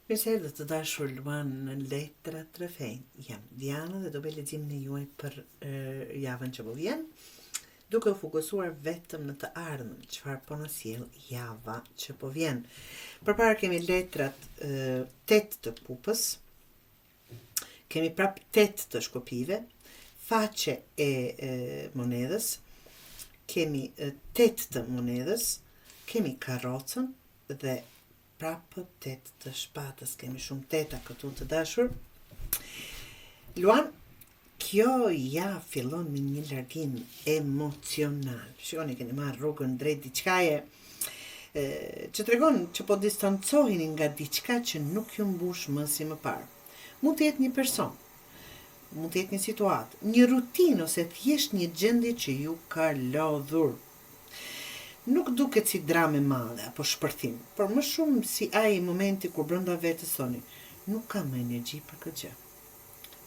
Mirëserdhë të dashur Luan në Letra Trefejn. Jam Diana dhe do bëj leximin e juaj për javën që po vjen, duke u fokusuar vetëm në të ardhmen, çfarë po na sjell java që po vjen. Përpara kemi letrat 8 të pupës, kemi prap 8 të shkopive, faqe e monedhës, kemi 8 të monedhës, kemi karrocën dhe prapë 8 të shpatës. Kemi shumë teta këtu të dashur. Luan, kjo ja fillon me një largim emocional. Shikoni, keni marrë rrugën drejt diçkaje që tregon që po distancoheni nga diçka që nuk ju mbush më si më parë. Mund të jetë një person, mund të jetë një situatë, një rutinë ose thjesht një gjendje që ju ka lodhur. Nuk duket si drame madhe apo shpërthim, por më shumë si ai momenti kur brenda vetes thoni, nuk kam më energji për këtë gjë.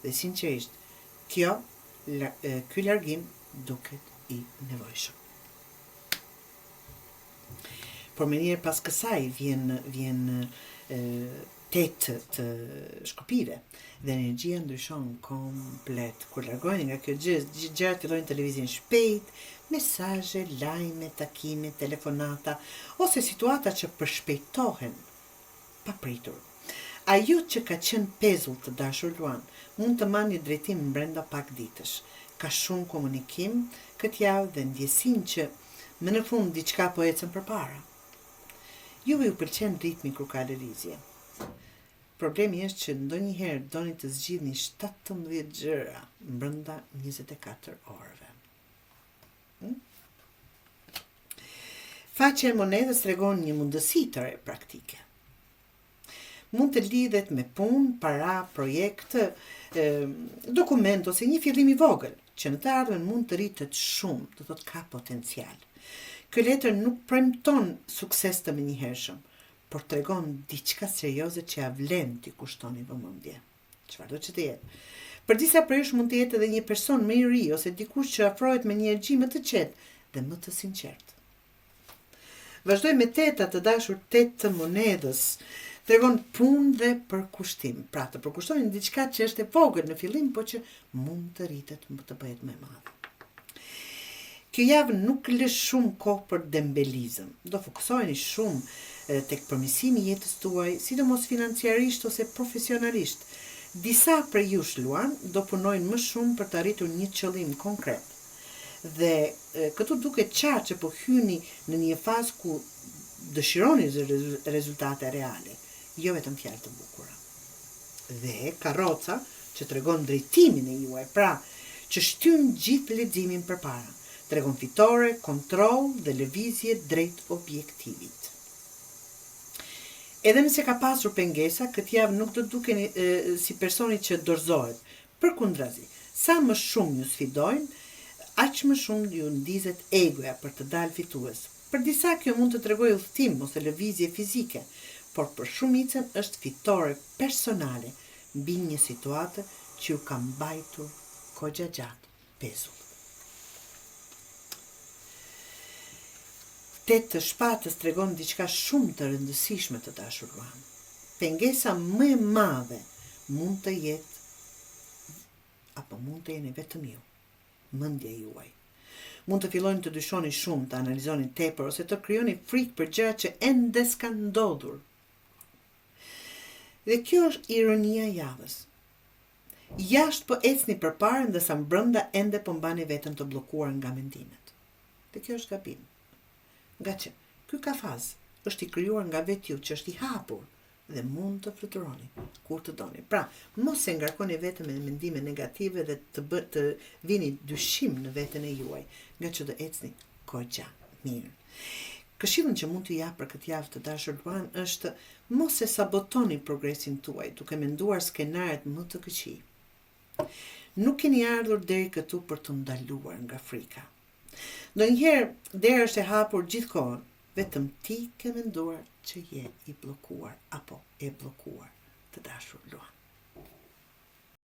Dhe sinqerisht, ky largim duket i nevojshëm. Por me njerë pas kësaj vjen 8 të shkopive dhe energjia ndryshon komplet. Kur largoheni nga kjo gjërat fillojnë të lëvizin shpejt, mesazhe, lajme, takime, telefonata ose situata që përshpejtohen papritur. Ajo që ka qenë pezull të dashur Luan mund të marrë një drejtim brenda pak ditësh. Ka shumë komunikim këtë javë dhe ndjesin që më në fund diçka po ecën përpara. Juve ju pëlqen ritmi kur ka lëvizje. Problemi është që ndonjëherë doni të zgjidhni 17 gjëra brenda 24 orëve. Faqja e monedhës tregon një mundësi të re praktike. Mund të lidhet me punë, para, projekt, dokument ose një fillim i vogël, që në të ardhmen mund të rritet shumë, do të thotë ka potencial. Ky letër nuk premton sukses të menjëhershëm, por tregon diçka serioze që ja vlen t'i kushtoni vëmendje. Çfarë do që të jetë? Për disa prej jush mund të jetë edhe një person më i ri ose dikush që afrohet me një energji më të qetë dhe më të sinqertë. Vazhdoj me 8 të dashur 8 të monedhës. Tregon punë dhe përkushtim. Pra të përkushtoni në diçka që është e vogël në fillim, por që mund të rritet të bëhet më e madhe. Kjo javë nuk lë shumë kohë për dembelizëm. Do fokusoheni shumë tek përmirësimi i jetës tuaj, sidomos financiarisht ose profesionalisht. Disa prej jush Luan do punojnë më shumë për të arritur një qëllim konkret. Dhe këtu duket qartë që po hyni në një fazë ku dëshironi rezultate reale, jo vetëm fjalë të bukura. Dhe karroca që tregon drejtimin e juaj, pra që shtyn gjithë leximin përpara. Tregon fitore, kontroll dhe lëvizje drejt objektivit. Edhe nëse ka pasur pengesa, këtë javë nuk do dukeni si personi që dorëzohet. Përkundrazi, sa më shumë ju sfidojnë, aq më shumë ju ndizet egoja për të dalë fitues. Për disa kjo mund të tregojë udhtim ose lëvizje fizike, por për shumicën është fitore personale mbi një situatë që ju ka mbajtur goxha gjatë pezull. 8 të shpatës tregon diçka shumë të rëndësishme të dashur Luan. Pengesa më e madhe mund të jetë apo mund të jeni vetëm ju, mendja juaj. Mund të fillojnë të dyshoni shumë, të analizoni tepër ose të krijoni frikë për gjëra që ende s'kan ndodhur. Dhe kjo është ironia e javës. Jashtë po ecni përpara ndërsa brenda ende po mbani veten të bllokuar nga mendimet. Dhe kjo është gabim. Nga që ky kafaz është i krijuar nga vetë ju që është i hapur dhe mund të fluturoni kur të doni. Pra, mos e ngarkoni veten me mendime negative dhe të vini dyshim në veten e juaj, nga që do ecni goxha mirë. Këshillën që mund t'ju jap për këtë javë të dashur Luan është mos e sabotoni progresin tuaj duke menduar skenaret më të këqij. Nuk keni ardhur deri këtu për të ndaluar nga frika. Ndonjëherë dera është e hapur gjithkohën, vetëm ti ke menduar që je i bllokuar apo e bllokuar, të dashur Luan.